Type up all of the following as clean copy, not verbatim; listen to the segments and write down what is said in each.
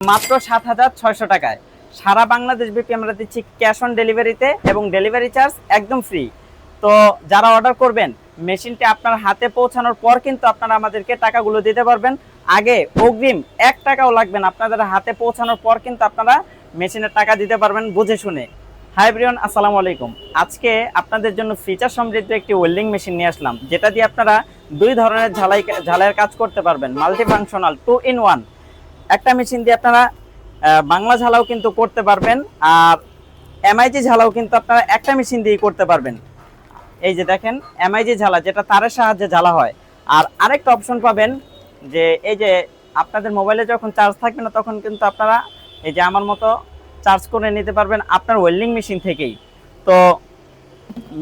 মাত্র ৭,৬০০ টাকায় সারা বাংলাদেশ ব্যাপী আমরা দিচ্ছি ক্যাশ অন ডেলিভারিতে এবং ডেলিভারি চার্জ একদম ফ্রি। তো যারা অর্ডার করবেন মেশিনটি আপনার হাতে পৌঁছানোর পর কিন্তু আপনারা আমাদেরকে টাকাগুলো দিতে পারবেন। আগে অগ্রিম ১ টাকাও লাগবে না, আপনাদের হাতে পৌঁছানোর পর কিন্তু আপনারা মেশিনের টাকা দিতে পারবেন বুঝে শুনে। হাই এভরিওয়ান, আসসালামু আলাইকুম। আজকে আপনাদের জন্য ফিচার সমৃদ্ধ একটি ওয়েল্ডিং মেশিন নিয়ে আসলাম, যেটা দিয়ে আপনারা দুই ধরনের ঝালাইয়ের কাজ করতে পারবেন। মাল্টি ফাংশনাল 2 in 1 একটা মেশিন দিয়ে আপনারা বাংলা ঝালাও কিন্তু করতে পারবেন, আর এমআইজি ঝালাও কিন্তু আপনারা একটা মেশিন দিয়ে করতে পারবেন। এই যে দেখেন এমআইজি ঝালা, যেটা তারের সাহায্যে ঝালা হয়। আর আরেকটা অপশন পাবেন যে এই যে আপনাদের মোবাইলে যখন চার্জ থাকবে না তখন কিন্তু আপনারা এই যে আমার মতো চার্জ করে নিতে পারবেন আপনার ওয়েল্ডিং মেশিন থেকেই। তো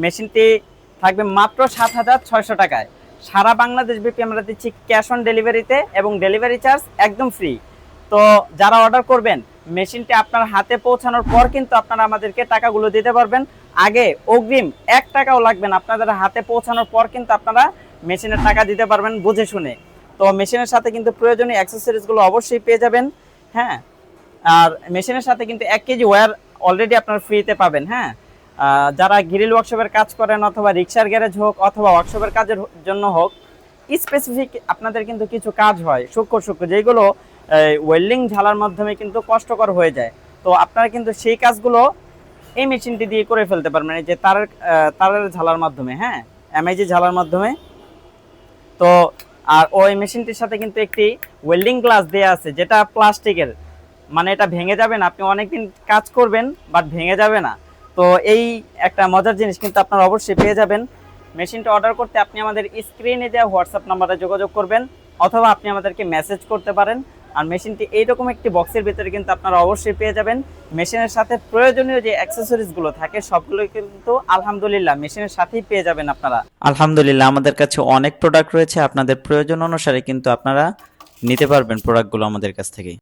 মেশিনটি থাকবে মাত্র ৭,৬০০ টাকায়। সারা বাংলাদেশ ব্যাপী আমরা দিচ্ছি ক্যাশ অন ডেলিভারিতে এবং ডেলিভারি চার্জ একদম ফ্রি। তো যারা অর্ডার করবেন মেশিনটি আপনার হাতে পৌঁছানোর পর কিন্তু আপনারা আমাদেরকে টাকাগুলো দিতে পারবেন। আগে অগ্রিম ১ টাকাও লাগবে না, আপনাদের হাতে পৌঁছানোর পর কিন্তু আপনারা মেশিনের টাকা দিতে পারবেন বুঝে শুনে। তো মেশিনের সাথে কিন্তু প্রয়োজনীয় অ্যাক্সেসরিজগুলো অবশ্যই পেয়ে যাবেন। হ্যাঁ, আর মেশিনের সাথে কিন্তু 1 কেজি ওয়্যার অলরেডি আপনারা ফ্রিতে পাবেন। হ্যাঁ, যারা গ্রিল ওয়ার্কশপের কাজ করেন অথবা রিক্সার গ্যারেজ হোক অথবা ওয়ার্কশপের কাজের জন্য হোক, স্পেসিফিক আপনাদের কিন্তু কিছু কাজ হয় সূক্ষ্ম যেগুলো ওয়েল্ডিং ঝালার মাধ্যমে কিন্তু কষ্টকর হয়ে যায়। তো আপনারা কিন্তু সেই কাজগুলো এই মেশিনটি দিয়ে করে ফেলতে পারবেন, এই যে তারের ঝালার মাধ্যমে। হ্যাঁ, এমআইজি ঝালার মাধ্যমে। তো আর ওই মেশিনটির সাথে কিন্তু একটি ওয়েল্ডিং গ্লাস দেয়া আছে, যেটা প্লাস্টিকের, মানে এটা ভেঙে যাবে না, আপনি অনেকদিন কাজ করবেন বাট ভেঙে যাবে না। তো এই একটা মজার জিনিস কিন্তু আপনারা অবশ্যই পেয়ে যাবেন। মেশিনটা অর্ডার করতে আপনি আমাদের স্ক্রিনে দেওয়া হোয়াটসঅ্যাপ নাম্বারে যোগাযোগ করবেন অথবা আপনি আমাদেরকে মেসেজ করতে পারেন। আর মেশিনটি এইরকম একটি বক্সের ভিতরে কিন্তু আপনারা অবশ্যই পেয়ে যাবেন। মেশিনের সাথে প্রয়োজনীয় যে অ্যাক্সেসরিজগুলো থাকে সবগুলো কিন্তু আলহামদুলিল্লাহ মেশিনের সাথেই পেয়ে যাবেন আপনারা। আলহামদুলিল্লাহ আমাদের কাছে অনেক প্রোডাক্ট রয়েছে, আপনাদের প্রয়োজন অনুসারে কিন্তু আপনারা নিতে পারবেন প্রোডাক্টগুলো আমাদের কাছ থেকে।